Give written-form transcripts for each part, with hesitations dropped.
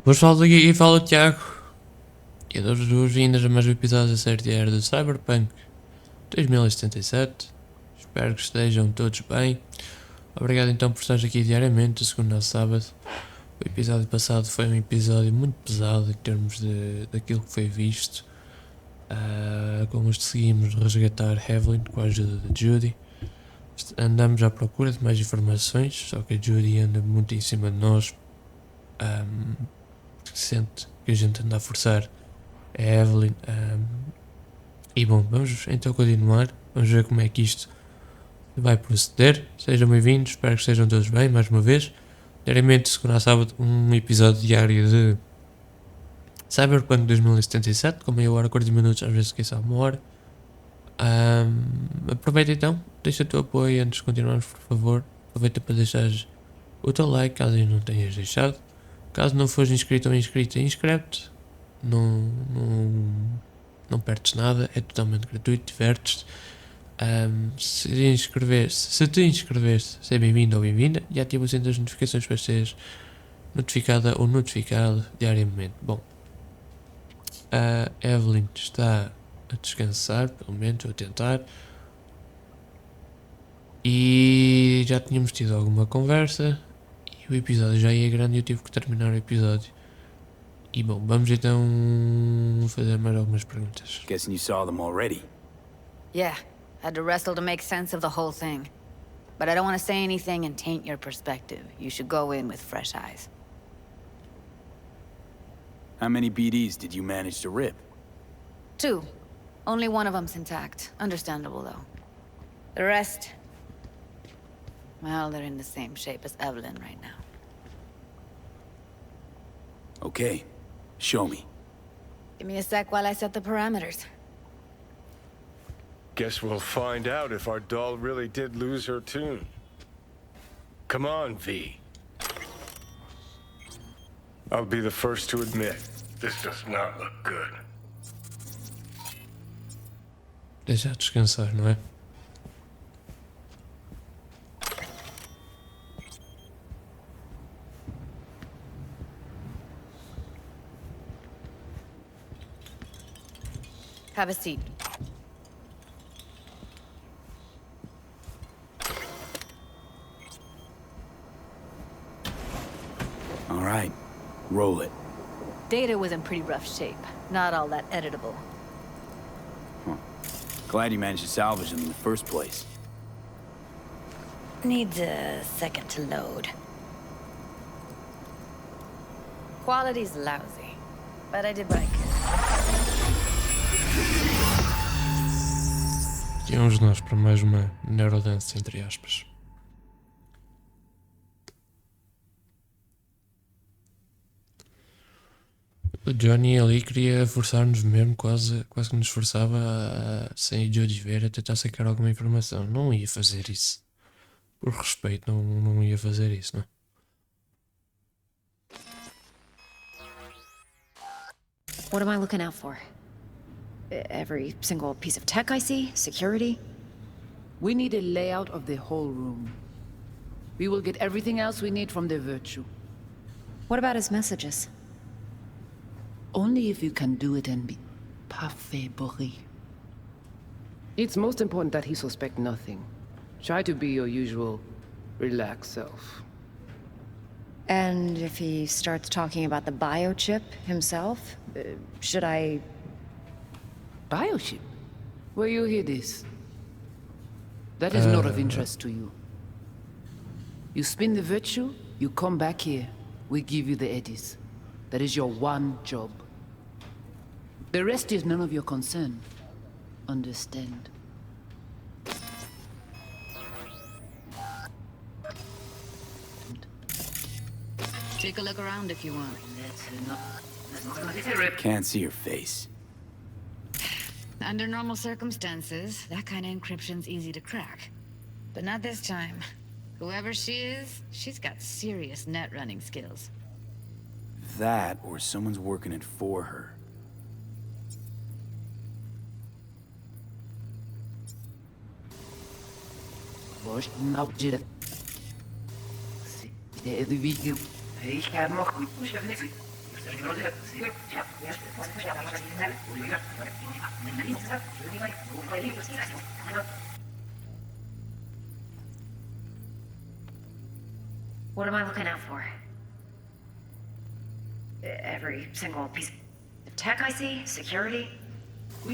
Boas falas aqui, fala o Tiago. E dou-vos boas-vindas a mais um episódio da série diária do Cyberpunk 2077. Espero que estejam todos bem. Obrigado então por estar aqui diariamente, de segunda a sábado. O episódio passado foi um episódio muito pesado em termos daquilo que foi visto. Como conseguimos resgatar Evelyn com a ajuda de Judy. Andamos à procura de mais informações, só que a Judy anda muito em cima de nós. Sente que a gente anda a forçar a Evelyn. E bom, vamos então continuar. Vamos ver como é que isto vai proceder. Sejam bem-vindos, espero que estejam todos bem, mais uma vez. Diariamente, segunda a sábado, um episódio diário de Cyberpunk 2077, com meia hora, 40 minutos, às vezes esqueça uma hora. Aproveita então, deixa o teu apoio antes de continuarmos, por favor. Aproveita para deixar o teu like, caso ainda não tenhas deixado. Caso não fores inscrito ou inscrita, inscreve-te. Não perdes nada, é totalmente gratuito, divertes-te. Se te inscreveres, seja bem-vindo ou bem-vinda e ativa o sininho das notificações para seres notificada ou notificado diariamente. Bom, a Evelyn está a descansar, pelo menos, ou a tentar. E já tínhamos tido alguma conversa e o episódio já ia grande e eu tive que terminar o episódio. E bom, vamos então fazer mais algumas perguntas. Guessing you saw them already. Yeah, had to wrestle to make sense of the whole thing. But I don't want to say anything and taint your perspective. You should go in with fresh eyes. How many BDs did you manage to rip? 2. Only one of them's intact. Understandable, though. The rest... well, they're in the same shape as Evelyn right now. Okay, show me. Give me a sec while I set the parameters. Guess we'll find out if our doll really did lose her tune. Come on, V. I'll be the first to admit, this does not look good. Deixa descansar, não é? Have a seat. All right, roll it. Data was in pretty rough shape. Not all that editable. Glad you managed to salvage them in the first place. Needs a second to load. Quality's lousy, but I did what I could. Tínhamos nós para mais uma neurodance, entre aspas. O Johnny ali queria forçar-nos mesmo, quase que nos forçava sem o Jody ver, a tentar sacar alguma informação. Não ia fazer isso. Por respeito, não ia fazer isso, não é? What am I looking out for? Every single piece of tech I see? Security? We need a layout of the whole room. We will get everything else we need from the virtue. What about his messages? Only if you can do it and be parfait bourré. It's most important that he suspect nothing. Try to be your usual, relaxed self. And if he starts talking about the biochip himself, should I... Biochip? Where you hear this? That is not of interest to you. You spin the virtue, you come back here. We give you the eddies. That is your one job. The rest is none of your concern. Understand? Take a look around if you want. Can't see your face. Under normal circumstances, that kind of encryption's easy to crack. But not this time. Whoever she is, she's got serious net running skills. That, or someone's working it for her. What am I looking out for? Every single piece of tech I see? Security? I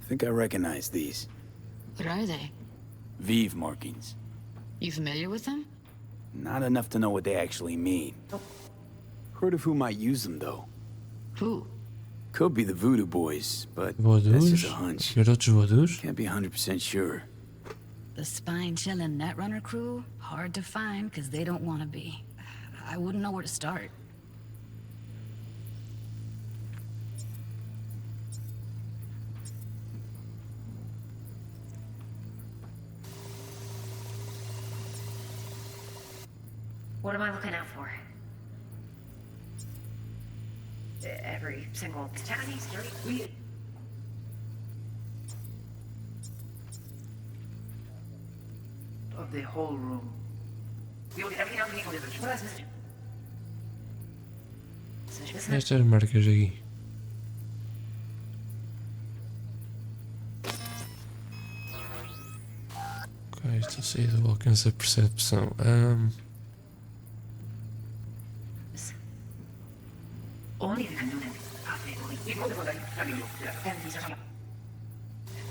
think I recognize these. What are they? Vive markings. You familiar with them? Not enough to know what they actually mean. Heard of who might use them, though. Who? Could be the Voodoo Boys, but that's just Voadours? a hunch. Garotos voadores? Can't be 100% sure. The spine-chilling Netrunner crew? Hard to find, because they don't want to be. I wouldn't know where to start. What am I looking out for? Every single tech I see? Security? Of the whole room. Estas marcas aqui. Ok, esta saída do alcance a percepção. Only if you can do them.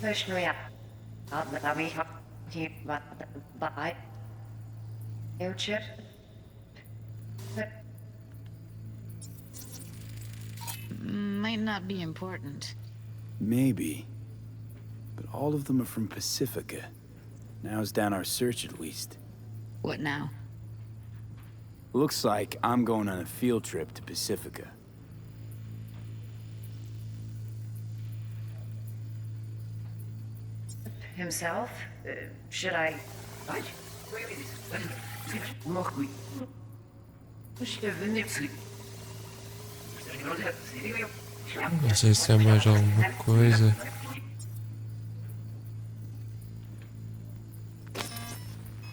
Personally, let me talking about the biochip. Might not be important. Maybe. But all of them are from Pacifica. Now's down our search at least. What now? Looks like I'm going on a field trip to Pacifica. Himself? Should I? Não sei se há mais alguma coisa.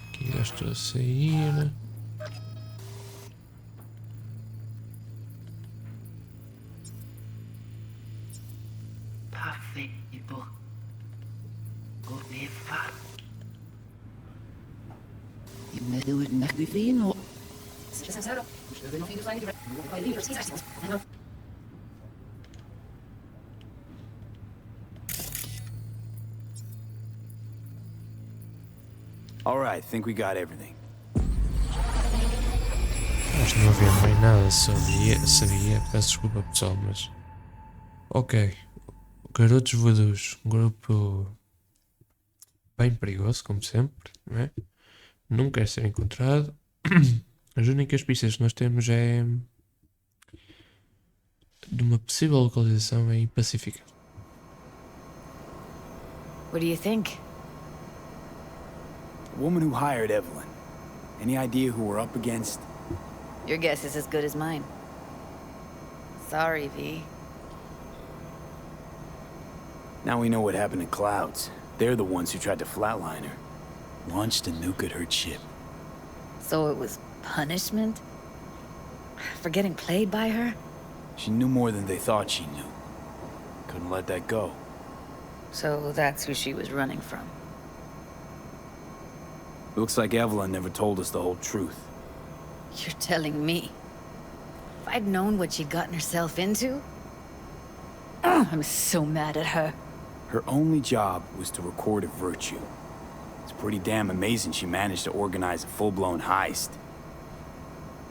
Aqui já estou a sair. All right, think we got everything. Acho que não havia mais nada, sabia. Peço desculpa pessoal, mas. Ok. Garotos voadores. Um grupo bem perigoso, como sempre, não é? Não quer ser encontrado. As únicas pistas que nós temos é de uma possível localização em Pacífica. What do you think? The woman who hired Evelyn. Any idea who we're up against? Your guess is as good as mine. Sorry, V. Now we know what happened to Clouds. They're the ones who tried to flatline her. Launched a nuke at her ship. So it was punishment? For getting played by her? She knew more than they thought she knew. Couldn't let that go. So that's who she was running from. Looks like Evelyn never told us the whole truth. You're telling me? If I'd known what she'd gotten herself into? I'm so mad at her. Her only job was to record a virtue. It's pretty damn amazing she managed to organize a full-blown heist.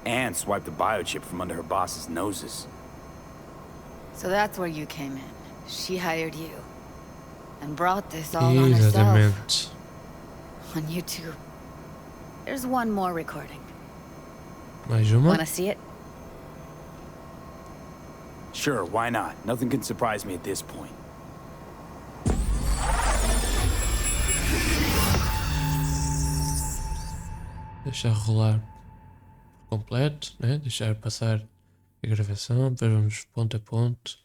And swipe the biochip from under her boss's noses. So that's where you came in. She hired you. And brought this all on herself. Exatamente. On YouTube. There's one more recording. Mais uma? Wanna see it? Sure, why not? Nothing can surprise me at this point. Deixa rolar. completo, né? Deixar passar a gravação, depois vamos ponto a ponto.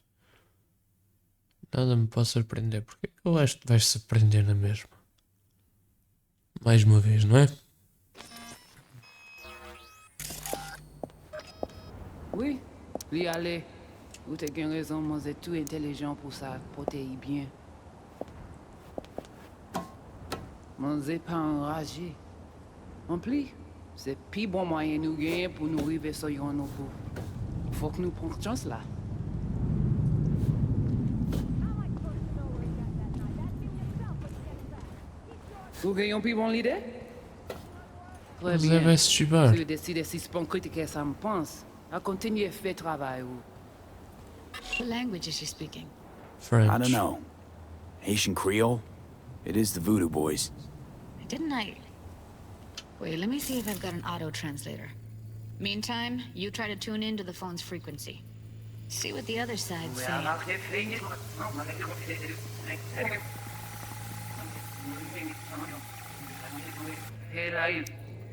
Nada me pode surpreender, porque eu acho que vais surpreender na mesma. Mais uma vez, não é? Oui, lui aller. Vous avez une raison, moi c'est tout intelligent pour ça, pour te y bien. Moi c'est pas enragé. En plus, c'est plus bon moyen nous gagner pour nous arriver sur yon nouveau. Faut que nous prenions chance là. Vous gagnez plus bon l'idée? Très Vous bien. avez ce super. Si vous décidez si c'est pas critiquer ça me pense, à continuer à faire travail ou. What language is she speaking? French. I don't know. Haitian Creole? It is the Voodoo Boys. Didn't I? Wait, let me see if I've got an auto translator. Meantime, you try to tune into the phone's frequency. See what the other side's saying.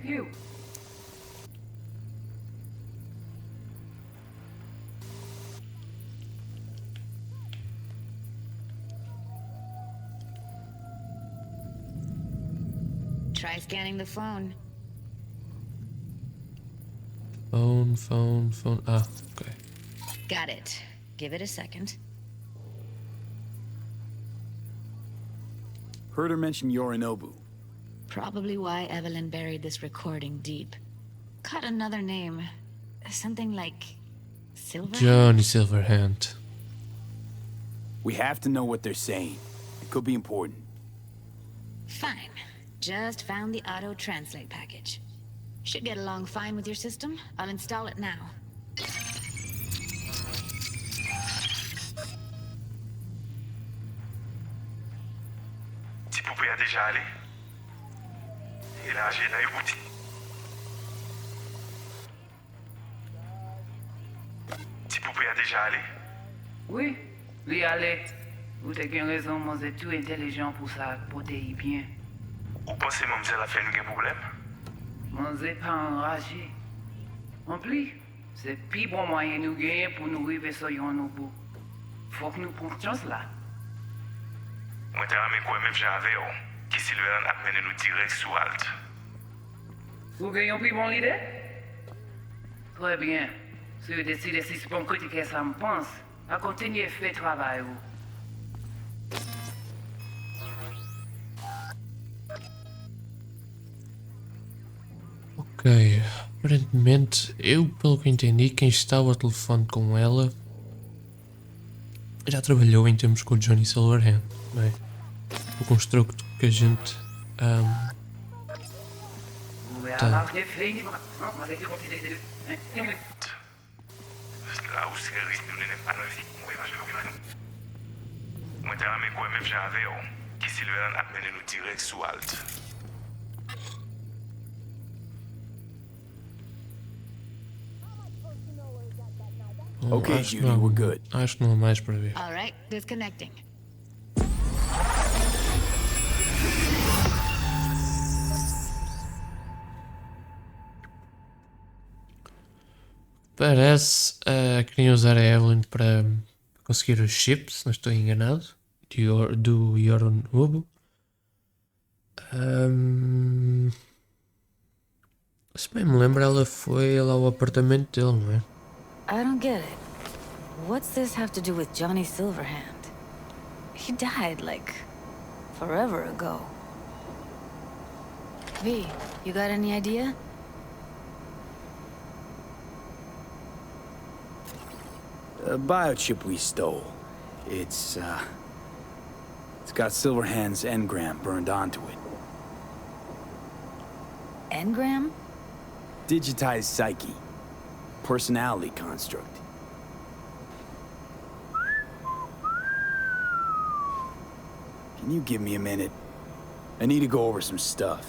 You. Try scanning the phone. Phone. Ah, okay. Got it. Give it a second. Heard her mention Yorinobu. Probably why Evelyn buried this recording deep. Caught another name. Something like Silver? Johnny Silverhand. We have to know what they're saying. It could be important. Fine. Just found the auto translate package. Should get along fine with your system. I'll install it now. Si poupée a déjà allé. Et là, j'ai l'œil routi. Si poupée a déjà allé. Oui, lui aller. Vous avez une raison, moi c'est tout intelligent pour ça, pour te y bien. Ou pensez mademoiselle a fait un problème? Moi c'est pas enragé. En plus, c'est plus bon moyen nous gagner pour nous arriver sur yon nouveau. Faut que nous prenions chance là. Moi t'ai ramé quoi même j'avais qui Sylvain a mené nous direct sous halte. Vous gagnez plus bon l'idée? Très bien. Si vous décidez si c'est bon critiquer ça me pense, à continuer à faire travail ou. Ok, aparentemente, eu, pelo que entendi, quem estava ao telefone com ela já trabalhou em termos com o Johnny Silverhand, não é? O construto que a gente Là où c'est risque de ne pas nous moi t'ai ramé quoi même j'avais qui Sylvain a mené nous direct sous halte. Okay, acho que Judy, não, we're good. acho que não há mais para ver. All right, disconnecting. Parece queriam usar a Evelyn para conseguir os chips, se não estou enganado, do Yorinobu. Se bem me lembro, ela foi lá ao apartamento dele, não é? I don't get it. What's this have to do with Johnny Silverhand? He died, like, forever ago. V, you got any idea? A biochip we stole. It's got Silverhand's engram burned onto it. Engram? Digitized psyche. Personality construct. Can you give me a minute? I need to go over some stuff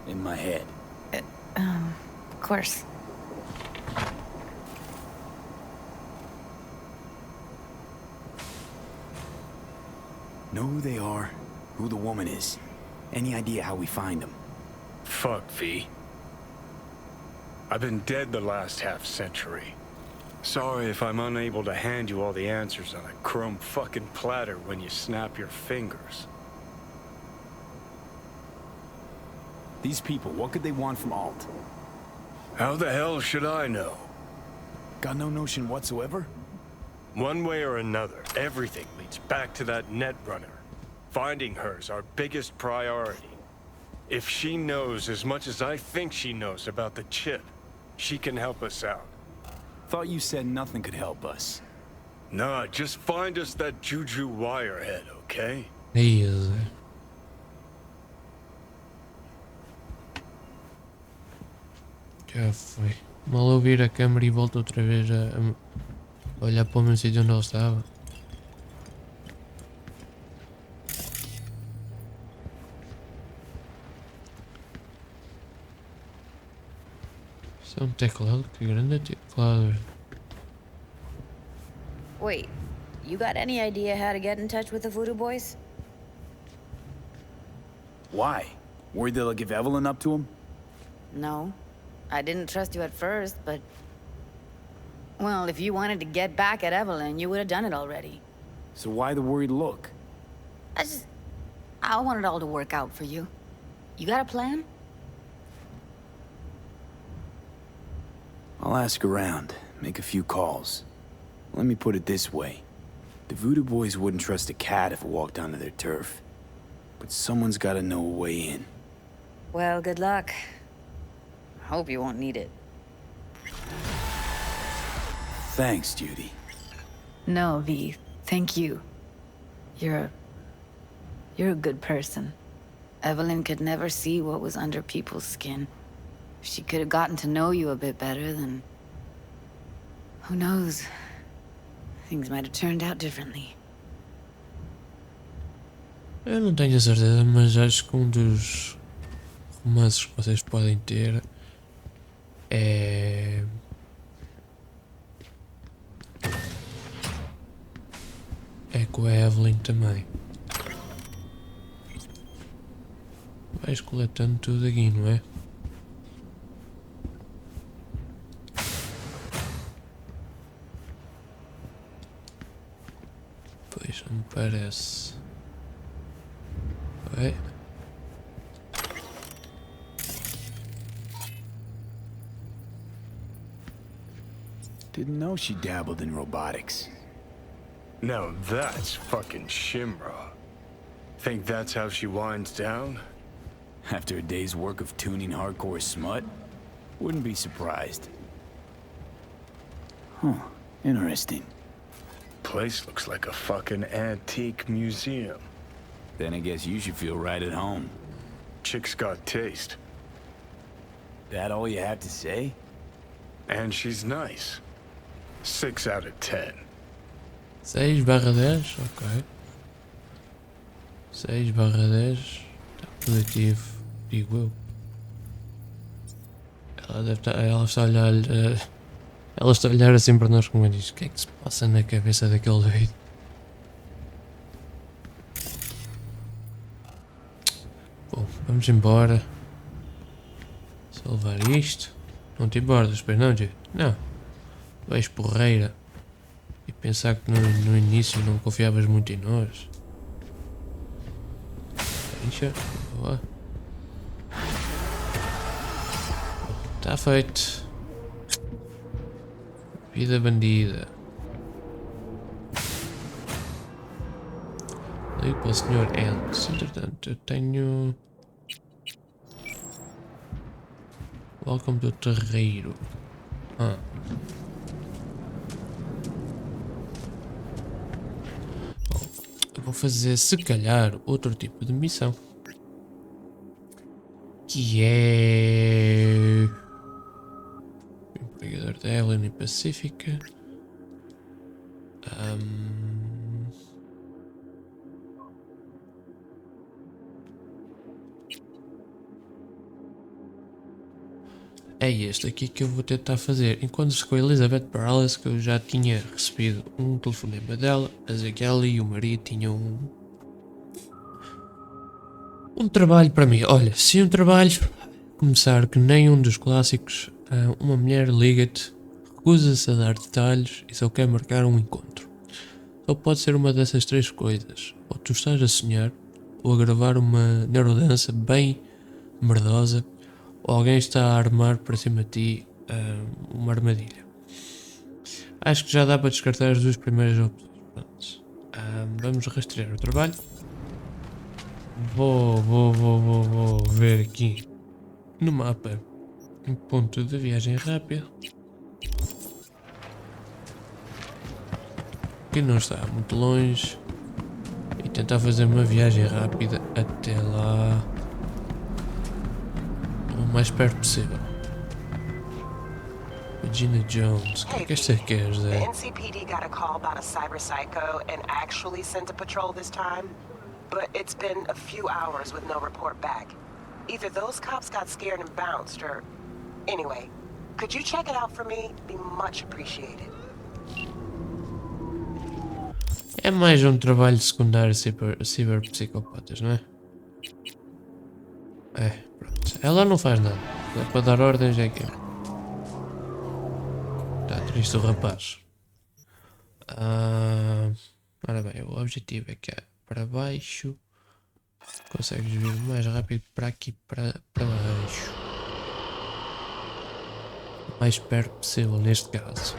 in my head. Of course. Know who they are, who the woman is. Any idea how we find them? Fuck, V. I've been dead the last half-century. Sorry if I'm unable to hand you all the answers on a chrome fucking platter when you snap your fingers. These people, what could they want from Alt? How the hell should I know? Got no notion whatsoever? One way or another, everything leads back to that Netrunner. Finding her's our biggest priority. If she knows as much as I think she knows about the chip, she can help us out. Thought you said nothing could help us. Nah, just find us that Juju wirehead, okay? Isso. Já foi. Mal ouvir a câmera e volto outra vez a olhar para o mesmo sítio onde ele estava. Isso é um teclado, que grande teclado. Wait, you got any idea how to get in touch with the Voodoo Boys? Why? Worried they'll give Evelyn up to him? No. I didn't trust you at first, but... Well, if you wanted to get back at Evelyn, you would have done it already. So why the worried look? I want it all to work out for you. You got a plan? I'll ask around, make a few calls. Let me put it this way. The Voodoo Boys wouldn't trust a cat if it walked onto their turf. But someone's gotta know a way in. Well, good luck. Hope you won't need it. Thanks, Judy. No, V. Thank you. You're a good person. Evelyn could never see what was under people's skin. If she could have gotten to know you a bit better, then... Who knows? Things might have turned out differently. Eu não tenho a certeza, mas acho que um dos romances que vocês podem ter é com a Evelyn também. Vais coletando tudo aqui, não é? Pois não me parece. Vai. Didn't know she dabbled in robotics. Now that's fucking Shimra. Think that's how she winds down? After a day's work of tuning hardcore smut? Wouldn't be surprised. Huh, interesting. Place looks like a fucking antique museum. Then I guess you should feel right at home. Chick's got taste. That all you have to say? And she's nice. 6 out of 10. 6/10, ok. 6/10 está positivo, digo eu. Ela está a olhar. Ela está a olhar assim para nós como diz: o que é que se passa na cabeça daquele doido? Bom, vamos embora. Só levar isto. Não te importas, pois não, Jay? Não. Vais porreira. E pensar que no início não confiavas muito em nós. Deixa. Boa. Está feito. Vida bandida. Ligo para o Sr. Ents. Entretanto, eu tenho... Welcome to Terreiro. Bom, eu vou fazer, se calhar, outro tipo de missão. Que é... Empregador da Helena Pacífica. É este aqui que eu vou tentar fazer. Enquanto com a Ellizabeth Perez, que eu já tinha recebido um telefonema dela, a dizer que ela e o marido tinham um trabalho para mim. Olha, se um trabalho começar que nem um dos clássicos, Uma mulher liga-te, recusa-se a dar detalhes e só quer marcar um encontro. Só pode ser uma dessas três coisas. Ou tu estás a sonhar, ou a gravar uma neurodança bem merdosa, ou alguém está a armar para cima de ti uma armadilha. Acho que já dá para descartar as duas primeiras opções. Pronto. Vamos rastrear o trabalho. Vou ver aqui no mapa um ponto de viagem rápida que não está muito longe e tentar fazer uma viagem rápida até lá o mais perto possível. Regina Jones, o que é que esta quer The dizer? NCPD got a call about a cyber psycho and actually sent a patrol this time, but it's been a few hours with no report back. Either those cops got scared and bounced, or... Anyway, could you check it out for me? Be much appreciated. É mais um trabalho secundário ciberpsicopatas, não é? É, pronto. Ela não faz nada. Dá para dar ordens é que é. Está triste o rapaz. Ora bem, o objetivo é que é para baixo. Consegues vir mais rápido para aqui, para baixo. O mais perto possível neste caso.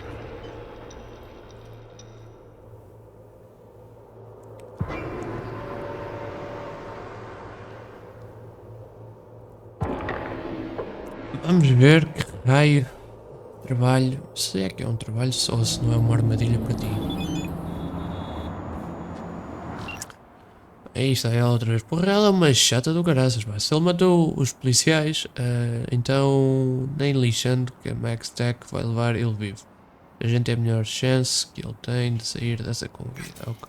Vamos ver que raio de trabalho, se é que é um trabalho ou se não é uma armadilha para ti. Aí está ela outra vez. Porra, ela é uma chata do caraças, pá. Se ele matou os policiais, então nem lixando que a Max Tech vai levar ele vivo. A gente tem a melhor chance que ele tem de sair dessa com vida. Ok.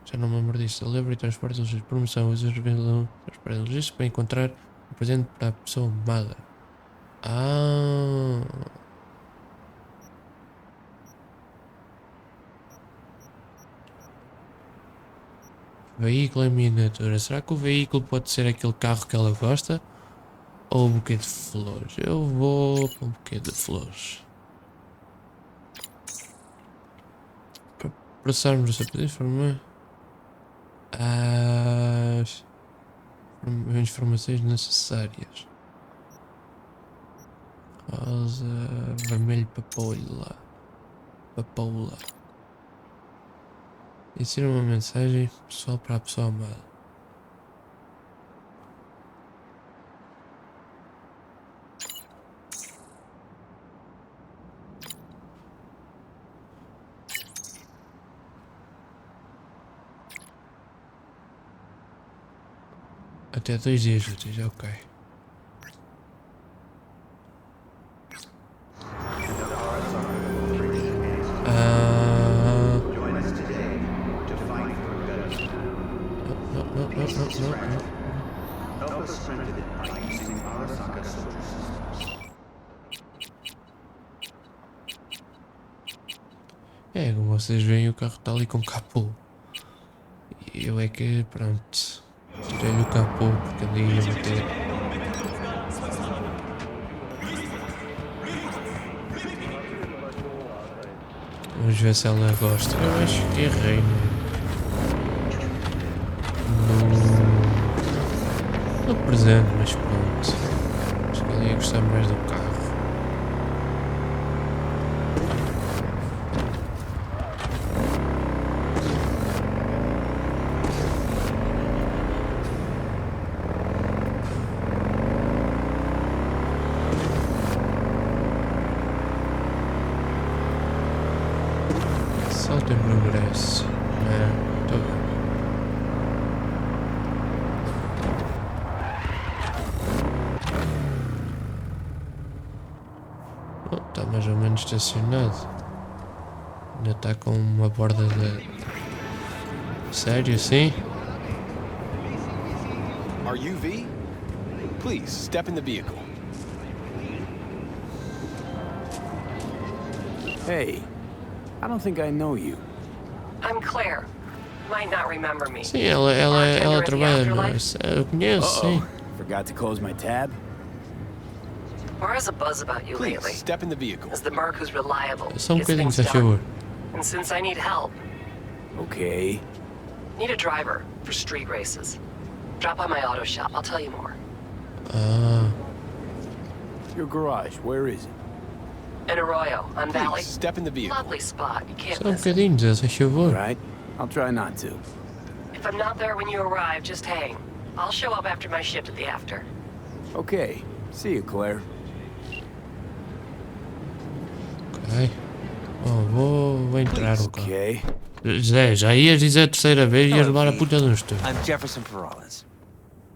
Já não me lembro disso. Celebra e transporte de promoção. Usa os registros para encontrar o presente para a pessoa amada. Veículo em miniatura. Será que o veículo pode ser aquele carro que ela gosta? Ou um buquê de flores? Eu vou para um buquê de flores. Para processarmos o seu pedido, as informações necessárias. Rosa, vermelho, papoula. Insira uma mensagem pessoal para a pessoa amada. Até 2 dias úteis, ok. É, como vocês veem, o carro está ali com capô. E eu é que, pronto, tirei-lhe o capô porque ali ia meter. Vamos ver se ela gosta. Eu acho que errei, no presente, mas pronto. Acho que ela ia gostar mais do carro. Salto em progresso. Não, estou bem. Está mais ou menos estacionado. Ainda está com uma borda de... Sério, sim? Are you V? Please, step in the vehicle. Hey, I don't think I know you. I'm Claire. Might not remember me. Sim, ela trabalha no... Eu conheço, sim. Forgot to close my tab? Or has a buzz about you Please, lately. step in the vehicle. As the merc who's reliable, Só gets bocadinho, things se favor. done. And since I need help, Okay. need a driver for street races. Drop by my auto shop, I'll tell you more. Ah, Your garage, where is it? In Arroyo, on Valley. Please, step in the vehicle. Lovely spot, you can't só miss it. bocadinho, Zé, se favor. Right. I'll try not to. If I'm not there when you arrive, just hang. I'll show up after my shift at the after. Okay. See you, Claire. Ok. Oh, vou entrar no carro. Okay. Zé, já ias dizer a terceira vez e ias levar a puta de um estudo. I'm Jefferson Perez.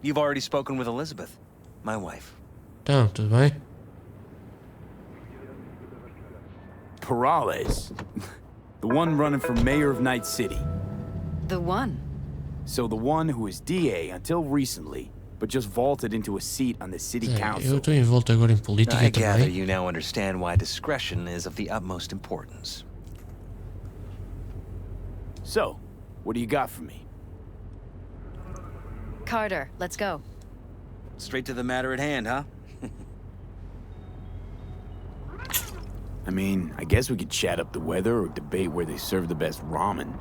You've already spoken with Elizabeth, my wife. Então, tudo bem? Perez. The one running for mayor of Night City. The one. So the one who was DA until recently, but just vaulted into a seat on the city Zé, eu council. estou envolto agora em política I gather também. you now understand why discretion is of the utmost importance. So, what do you got for me? Carter, let's go. Straight to the matter at hand, huh? I mean, I guess we could chat up the weather or debate where they serve the best ramen.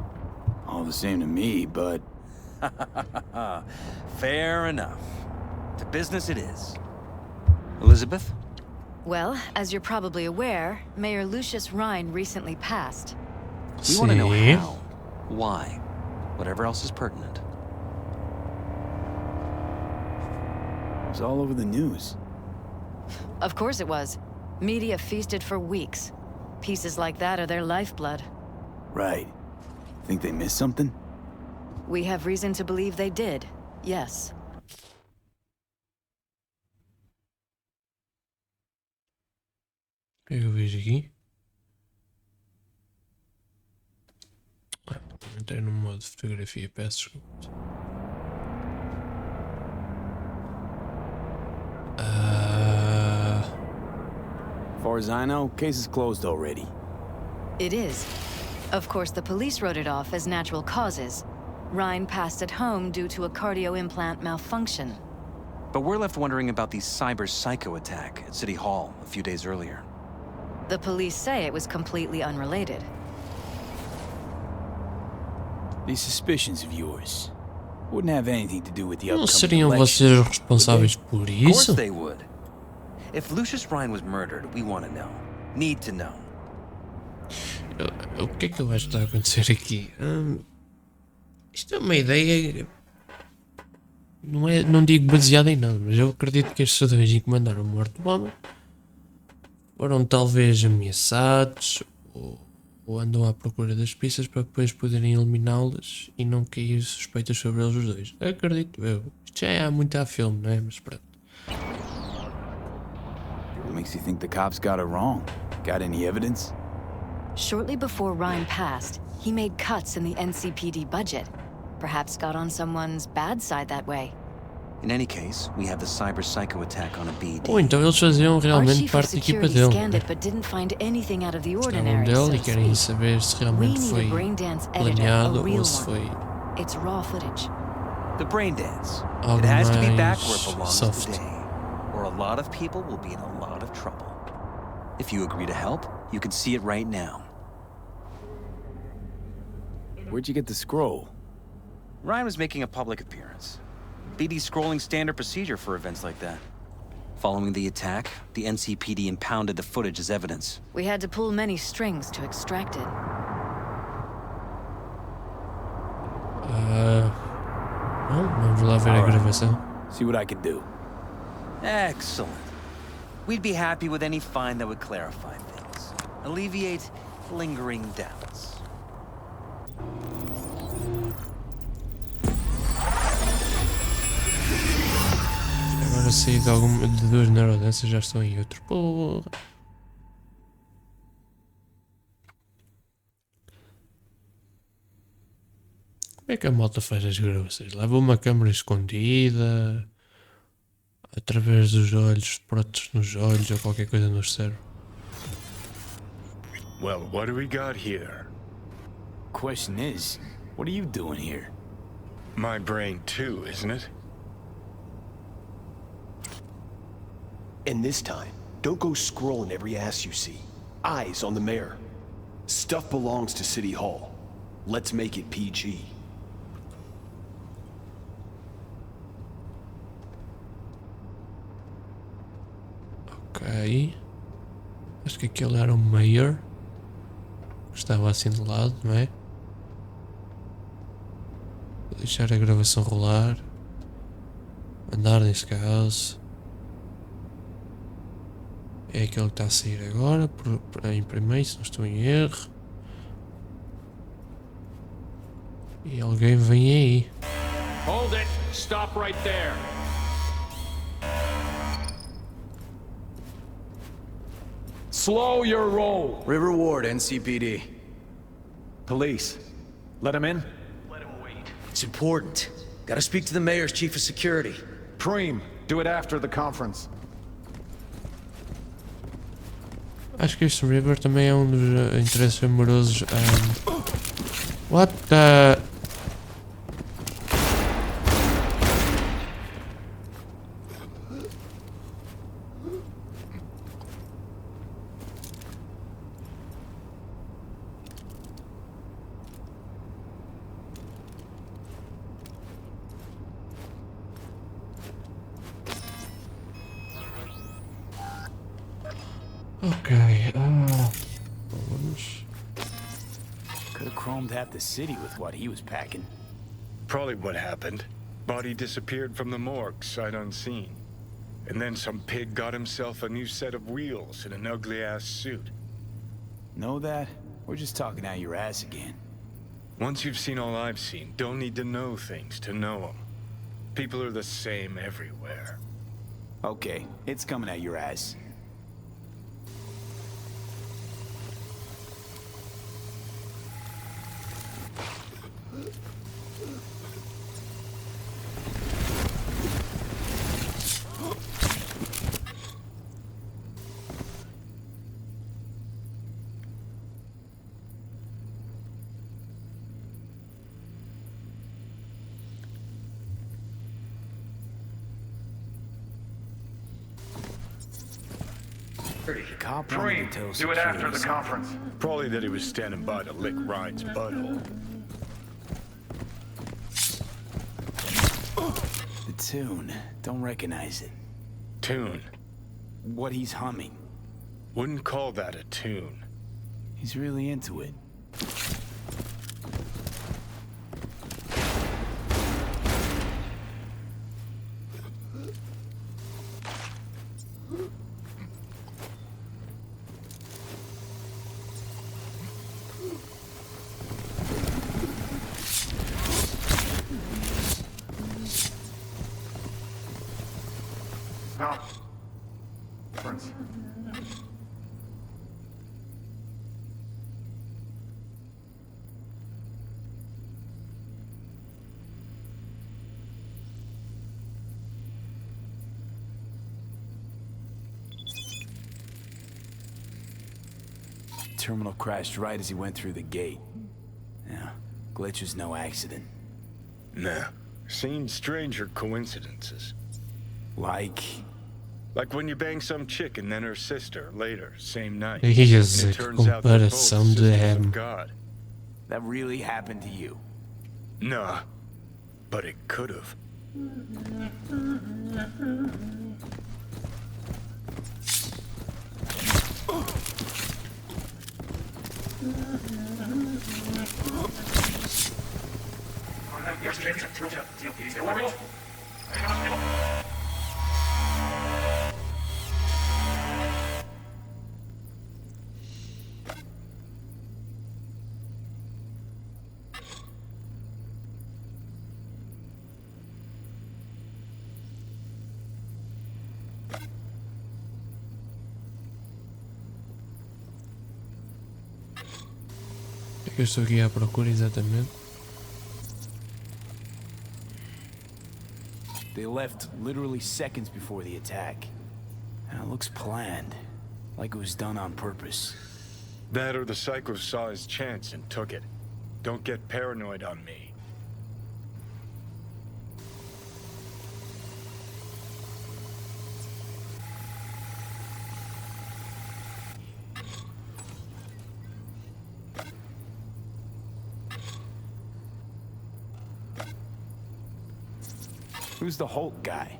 All the same to me, but... Fair enough. To business it is. Elizabeth? Well, as you're probably aware, Mayor Lucius Rhine recently passed. We want to know Sim. how, why, whatever else is pertinent. It was all over the news. Of course it was. Media feasted for weeks. Pieces like that are their lifeblood. Right. Think they missed something? We have reason to believe they did, yes. O que é que eu vejo aqui? Entrei no modo de fotografia, peço desculpa. As far as I know, case is closed already. It is. Of course, the police wrote it off as natural causes. Rhine passed at home due to a cardio implant malfunction. But we're left wondering about the cyber psycho attack at City Hall a few days earlier. The police say it was completely unrelated. These suspicions of yours wouldn't have anything to do with the Não upcoming seriam election. vocês os responsáveis por Of course isso? they would. If Lucius Rhine was murdered, we want to know. Need to know. O que é que eu acho que está a acontecer aqui? Isto é uma ideia. Não digo baseada em nada, mas eu acredito que estes cidadãos que mandaram a morte do homem foram talvez ameaçados ou andam à procura das pistas para depois poderem eliminá-las e não cair suspeitas sobre eles os dois. Acredito eu. Isto já é muito a filme, não é? Mas pronto. What makes you think the cops got it wrong? Got any evidence? Shortly before Rhine passed, he made cuts in the NCPD budget. Perhaps got on someone's bad side that way. In any case, we have the cyber psycho attack on a BD. Ou então eles faziam Our realmente chief of parte da equipa security dele. scanned Né? it but didn't find anything out of the Gostavam ordinary, so dele e to querem speak. saber se We realmente need foi a braindance editor, a planeado real ou se one. foi It's raw footage. The brain dance. algo It has to be mais back where it belongs soft. today, or a lot of people will be in a lot of trouble. If you agree to help, you can see it right now. Where'd you get the scroll? Ryan was making a public appearance. BD's scrolling standard procedure for events like that. Following the attack, the NCPD impounded the footage as evidence. We had to pull many strings to extract it. Bom, vamos lá ver a gravação. See what I can do. Excellent. We'd be happy with any find that would clarify things, alleviate lingering doubts. Agora saí de duas neurodensas já estou em outro. Porra. Como é que a malta faz as gravações? Leva uma câmera escondida, através dos olhos, próteses nos olhos ou qualquer coisa no cérebro. Well, what do we got here? Question is, what are you doing here? My brain too, isn't it? And this time, don't go scrolling every ass you see. Eyes on the mayor. Stuff belongs to City Hall. Let's make it PG. Ok. Acho que aquele era o mayor. Que estava assim de lado, não é? Vou deixar a gravação rolar. Andar neste caso. É aquele que está a sair agora, em primeiro, se não estou em erro. E alguém vem aí. Hold it! Stop right there! Slow your roll! River Ward, NCPD. Police. Let him in? Let him wait. It's important. Gotta speak to the mayor's chief of security. Preem, do it after the conference. Acho que este River também é um dos interesses amorosos. What the... Ok, vamos. Could have chromed half the city with what he was packing. Probably what happened. Body disappeared from the morgue, sight unseen. And then some pig got himself a new set of wheels and an ugly-ass suit. Know that? We're just talking out your ass again. Once you've seen all I've seen, don't need to know things to know them. People are the same everywhere. Okay, it's coming out your ass. Cop wanted to tell Do it after the security conference. Probably that he was standing by to lick Ryan's butthole. The tune. Don't recognize it. Tune. What he's humming. Wouldn't call that a tune. He's really into it. Conference. Terminal crashed right as he went through the gate. Yeah, glitch was no accident. Nah. Seen stranger coincidences. Like when you bang some chick and then her sister later, same night. Isso, And it que turns out they're both comparação de sisters M. of God. that really happened to you. Nah, but it could've. O que é que eu estou aqui à procura exatamente? They left literally seconds before the attack. And it looks planned, like it was done on purpose. That or the psycho saw his chance and took it. Don't get paranoid on me. Who's the Holt guy?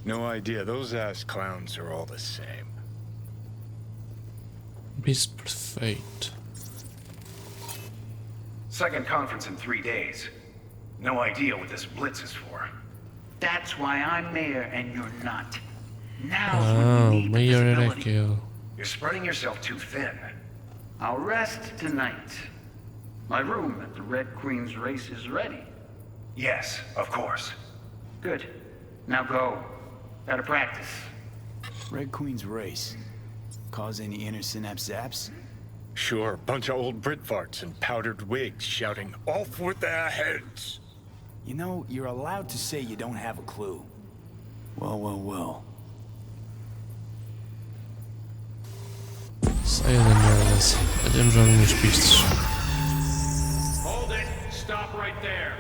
No idea. Those ass clowns are all the same. Beast perfeito. Second conference in 3 days. No idea what this blitz is for. That's why I'm mayor and you're not. Now's when Oh, we need the mayor era visibility. que eu. You're spreading yourself too thin. I'll rest tonight. My room at the Red Queen's race is ready. Yes, of course. Good. Now go. Gotta practice. Red Queen's race. Cause any inner synapse zaps? Sure, bunch of old Brit farts in powdered wigs shouting, "Off with their heads!" You know, you're allowed to say you don't have a clue. Well, well, well. Saia da merda assim. Temos algumas pistas. Hold it! Stop right there!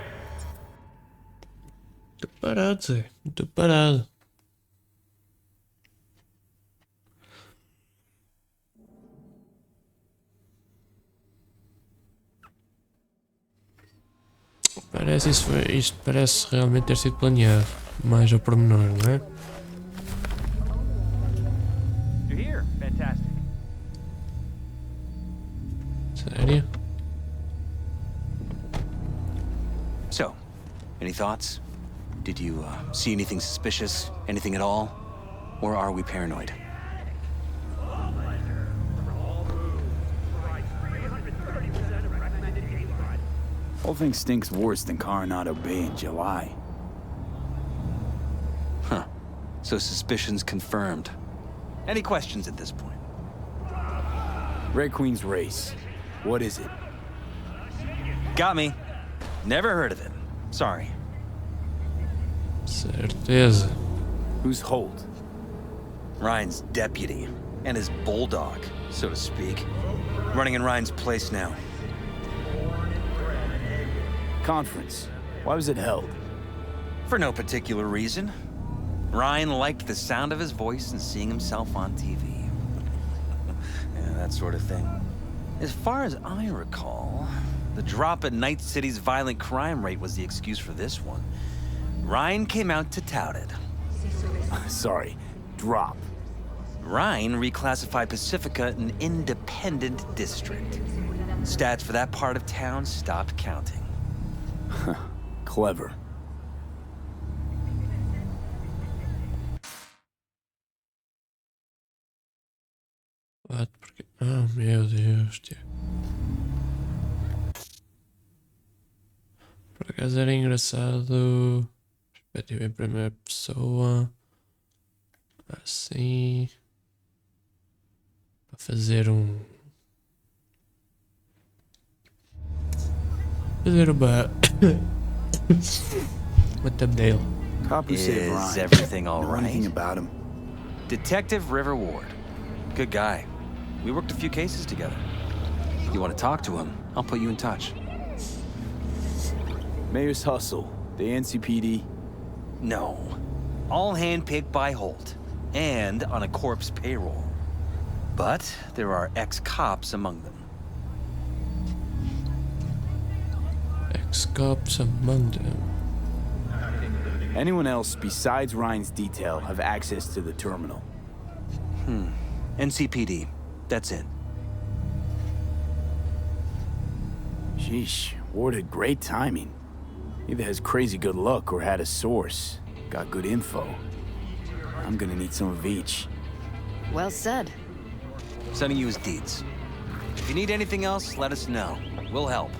Tô parado, Zé. Tô parado. Parece isto parece realmente ter sido planeado. Mais ao pormenor, não é? You're here. Fantastic. Sério? So, any thoughts? Did you see anything suspicious? Anything at all? Or are we paranoid? Whole thing stinks worse than Coronado Bay in July. Huh. So suspicions confirmed. Any questions at this point? Red Queen's race. What is it? Got me. Never heard of it. Sorry. Certeza. Who's Holt? Ryan's deputy. And his bulldog, so to speak. Running in Ryan's place now. Conference. Why was it held? For no particular reason. Ryan liked the sound of his voice and seeing himself on TV. Yeah, that sort of thing. As far as I recall, the drop in Night City's violent crime rate was the excuse for this one. Ryan came out to tout it. Sorry, drop. Ryan reclassified Pacifica an independent district. Stats for that part of town stopped counting. Clever. What? Porque... Oh, meu Deus, tio. Por acaso era engraçado. Perspectiva em primeira pessoa. Assim. Para fazer fazer uma thumbnail. Cop who saved Is Ryan. everything all Know right? anything about him? Detective River Ward. Good guy. We worked a few cases together. You want to talk to him? I'll put you in touch. Mayor's hustle. The NCPD. No. All handpicked by Holt. And on a corp's payroll. But there are ex-cops among them. Ex-cops among them. Anyone else besides Ryan's detail have access to the terminal? NCPD. That's it. Sheesh, Ward had great timing. Either has crazy good luck or had a source. Got good info. I'm gonna need some of each. Well said. Sending you his deeds. If you need anything else, let us know. We'll help.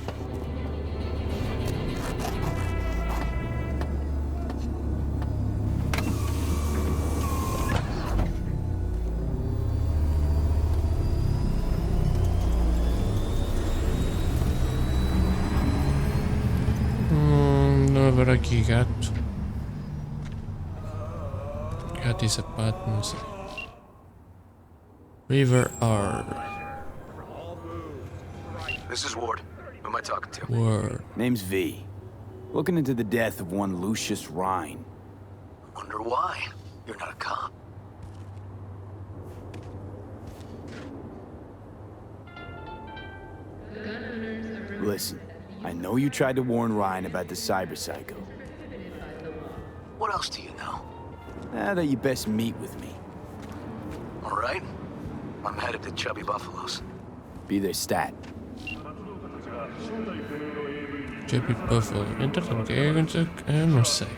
Não haverá aqui gato. Gato e sapato, não sei. River R. This is Ward. Who am I talking to? Ward. Name's V. Looking into the death of one Lucius Rhine. Wonder why. You're not a cop. Listen, I know you tried to warn Ryan about the cyber psycho. What else do you know? That you best meet with me. All right. I'm headed to Chubby Buffalo's. Be their stat. Chubby Buffalo. Entretanto, o que é que aconteceu? Eu não sei.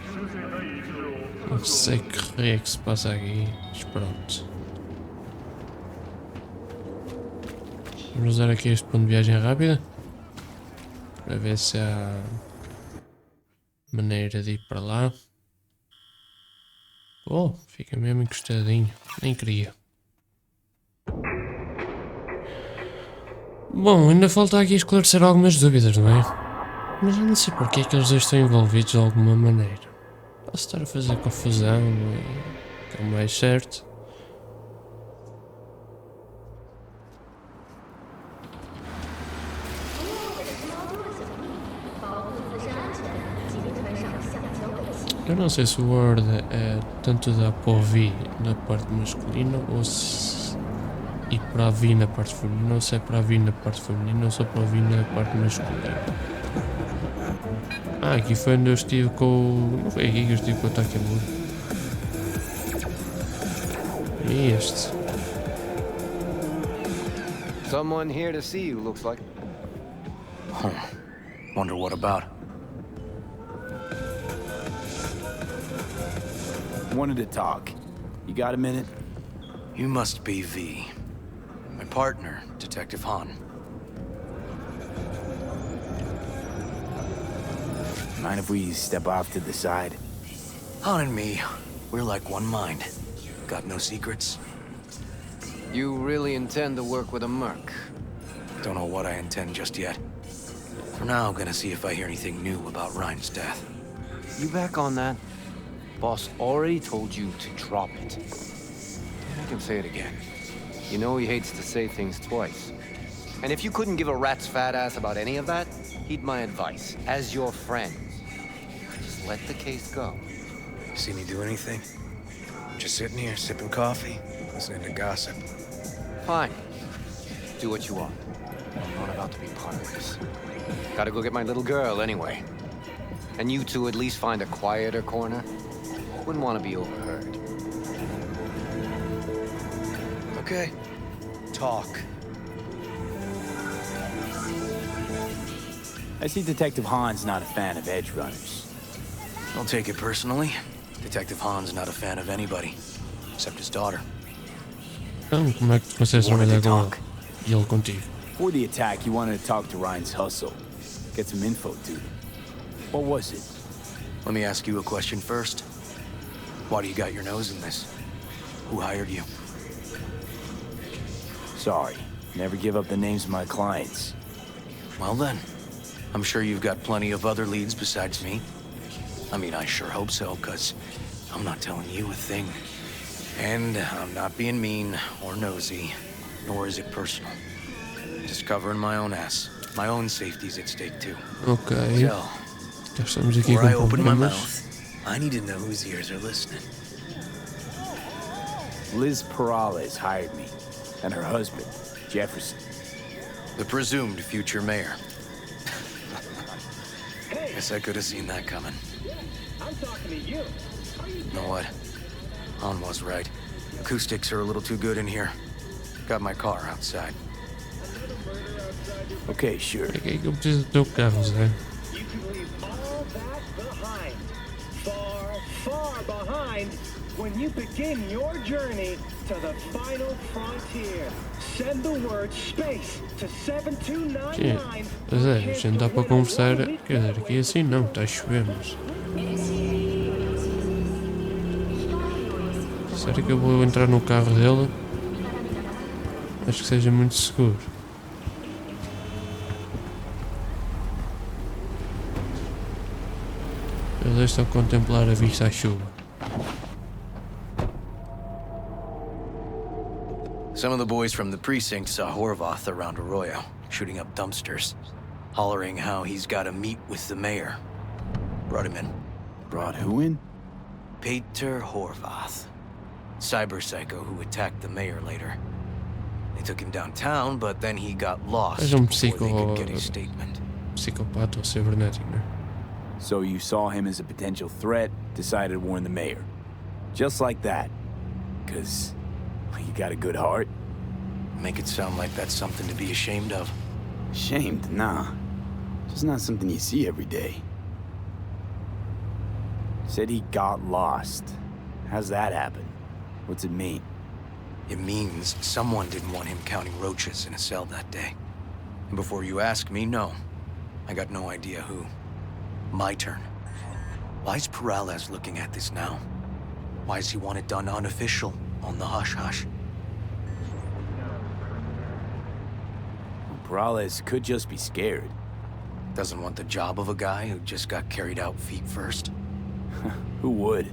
Não sei que é que se passa aqui. Mas pronto. Vamos usar aqui este ponto de viagem rápida. Para ver se há maneira de ir para lá. Oh, fica mesmo encostadinho. Nem queria. Bom, ainda falta aqui esclarecer algumas dúvidas, não é? Mas eu não sei porque é que eles dois estão envolvidos de alguma maneira. Posso estar a fazer confusão, que é o mais certo. Eu não sei se o word é tanto dá para ouvir na parte masculina ou se e para ouvir na parte feminina, ou se é para ouvir na parte feminina ou só para ouvir na parte masculina. Ah, aqui foi onde eu estive com o... Não foi aqui que eu estive com o ataque a muro. E este. Someone here to see you, looks like. Wonder what about? Wanted to talk. You got a minute? You must be V. My partner, Detective Han. Mind if we step off to the side? Han and me, we're like one mind. Got no secrets? You really intend to work with a merc? Don't know what I intend just yet. For now, I'm gonna see if I hear anything new about Ryan's death. You back on that? Boss already told you to drop it. I can say it again. You know he hates to say things twice. And if you couldn't give a rat's fat ass about any of that, heed my advice. As your friend, just let the case go. See me do anything? Just sitting here, sipping coffee, listening to gossip. Fine. Do what you want. I'm not about to be part of this. Gotta go get my little girl anyway. And you two at least find a quieter corner. Wouldn't want to be overheard. Okay. Talk. I see Detective Han's not a fan of edge runners. Don't take it personally. Detective Han's not a fan of anybody, except his daughter. Então, como é que tu consegues trabalhar com ele? E ele contigo? Before the attack, you wanted to talk to Ryan's hustle. Get some info, dude. What was it? Let me ask you a question first. Why do you got your nose in this? Who hired you? Sorry. Never give up the names of my clients. Well then, I'm sure you've got plenty of other leads besides me. I mean, I sure hope so, because I'm not telling you a thing. And I'm not being mean or nosy, nor is it personal. Just covering my own ass. My own safety's at stake too. Ok. So, Já estamos aqui before I com open my problemas. mouth, I need to know whose ears are listening. Liz Perez hired me, and her husband, Jefferson. The presumed future mayor. Guess I could have seen that coming. I'm talking to you. You know what? Han was right. Acoustics are a little too good in here. Got my car outside. Okay, sure. É que eu preciso do teu carro, Zé. You can leave all that behind. Far, far behind when you begin your journey to the final frontier. Send the word space to 7299. Pois é, a gente dá para conversar. Quer dizer, aqui assim não, está a chover, mas. Será que eu vou entrar no carro dele? Acho que seja muito seguro. Eles estão a contemplar a vista à chuva. Some of the boys from the precinct saw Horvath around Arroyo, shooting up dumpsters, hollering how he's got to meet with the mayor. Brought him in. Brought who in? Peter Horvath. Cyber psycho who attacked the mayor later. They took him downtown, but then he got lost És before they could get his statement. psicopata ou cibernético, não é? So you saw him as a potential threat, decided to warn the mayor. Just like that. 'Cause you got a good heart. Make it sound like that's something to be ashamed of. Ashamed? Nah. Just not something you see every day. Said he got lost. How's that happen? What's it mean? It means someone didn't want him counting roaches in a cell that day. And before you ask me, no. I got no idea who. My turn. Why's Perez looking at this now? Why does he want it done unofficial, on the hush-hush? Perez could just be scared. Doesn't want the job of a guy who just got carried out feet first. Who would?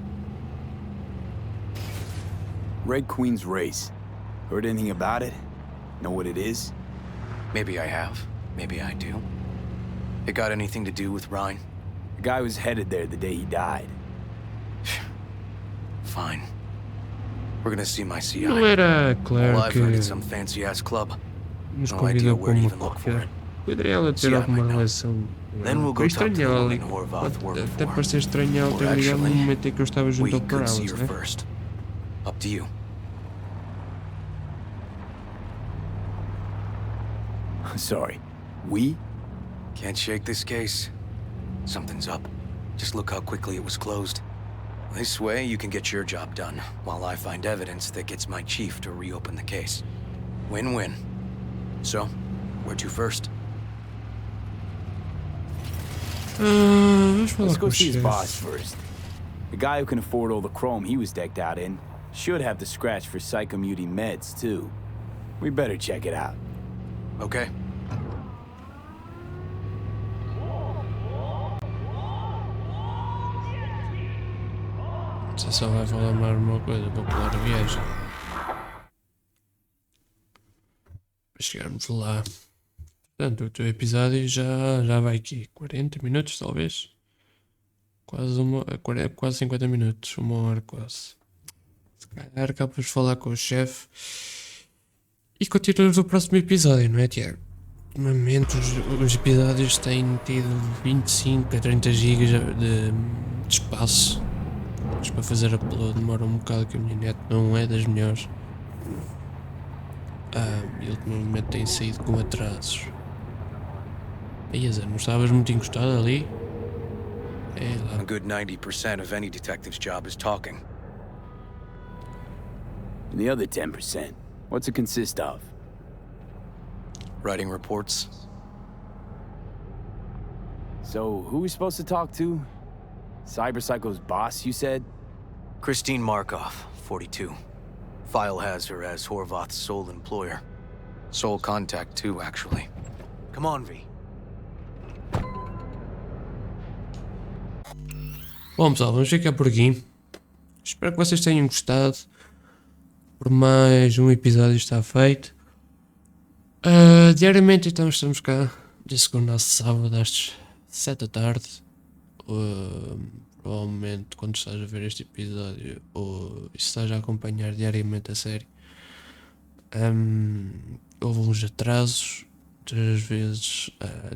Red Queen's race. Heard anything about it? Know what it is? Maybe I have. Maybe I do. It got anything to do with Ryan? The guy was headed there the day he died. Fine. We're gonna see my CI. Não era claro All I've que heard is some fancy-ass club. nos No idea convidou where para to uma even look for qualquer. it. Poderia ela ter alguma relação. Then we'll go Foi talk to the estranho ela. Lillian Horvath working Até for. parecia estranho ela ter Or ligado no actually, momento em que eu estava junto we ao could see Perez, her né? first. Up to you. Sorry. We? Can't shake this case. Something's up. Just look how quickly it was closed. This way, you can get your job done, while I find evidence that gets my chief to reopen the case. Win-win. So, where to first? Let's go see his boss first. The guy who can afford all the chrome he was decked out in should have the scratch for psychomuty meds, too. We better check it out. Okay. Você só vai falar mais uma coisa para pular a viagem. Para chegarmos lá. Portanto, o teu episódio já vai aqui. 40 minutos, talvez. Quase 50 minutos. 1 hora quase. Se calhar acabas de falar com o chefe. E continuamos o próximo episódio, não é, Tiago? Ultimamente os episódios têm tido 25 a 30 GB de espaço. Mas para fazer upload demora um bocado, que a minha net não é das melhores. E ultimamente tem saído com atrasos. Aí, Zé, não estavas muito encostado ali? É lá. A good 90% of any detective's job is talking. And the other 10%, what's it consist of? Writing reports. So, who are we supposed to talk to? Cyberpsycho's boss, you said? Christine Markov, 42. File has her as Horvath's sole employer. Sole contact, too, actually. Come on, V. Bom, pessoal, vamos ficar por aqui. Espero que vocês tenham gostado. Por mais um episódio está feito. Diariamente então estamos cá, de segunda a sábado às 7 da tarde. Provavelmente quando estás a ver este episódio ou estás a acompanhar diariamente a série, houve uns atrasos. Às vezes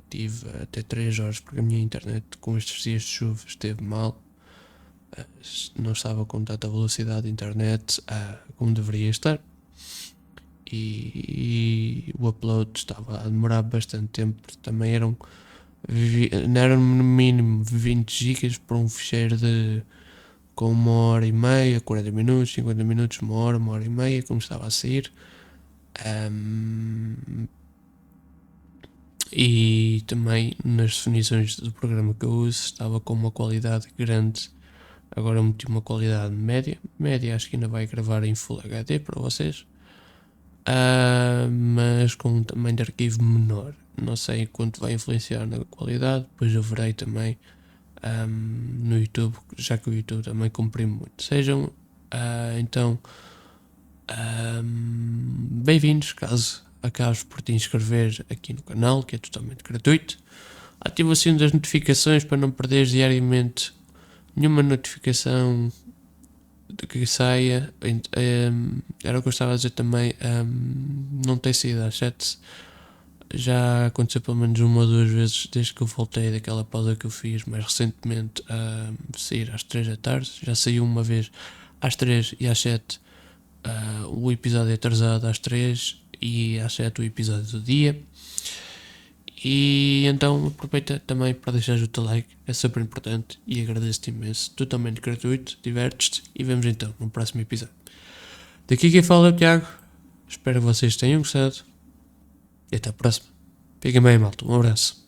tive até 3 horas porque a minha internet com estes dias de chuva esteve mal. Não estava com tanta velocidade de internet como deveria estar. E o upload estava a demorar bastante tempo, porque também eram no mínimo 20 GB para um ficheiro com 1h30, 40 minutos, 50 minutos, 1 hora e meia, como estava a sair. E também nas definições do programa que eu uso estava com uma qualidade grande. Agora meti uma qualidade média, acho que ainda vai gravar em Full HD para vocês. Mas com um tamanho de arquivo menor. Não sei quanto vai influenciar na qualidade, depois eu verei também no YouTube, já que o YouTube também comprime muito. Sejam então bem-vindos, caso acabes por te inscrever aqui no canal, que é totalmente gratuito. Ativa o sino das notificações para não perderes diariamente nenhuma notificação de que saia. Era o que eu estava a dizer também. Não tem saído às 7 já aconteceu pelo menos uma ou duas vezes desde que eu voltei daquela pausa que eu fiz mais recentemente a sair às 3 da tarde. Já saiu uma vez às 3 e às 7 o episódio atrasado às 3 e às 7 o episódio do dia. E então aproveita também para deixar o teu like, é super importante e agradeço-te imenso, totalmente gratuito, divertes-te e vemos então no próximo episódio. Daqui quem fala é o Tiago, espero que vocês tenham gostado e até a próxima. Fiquem bem, malta, um abraço.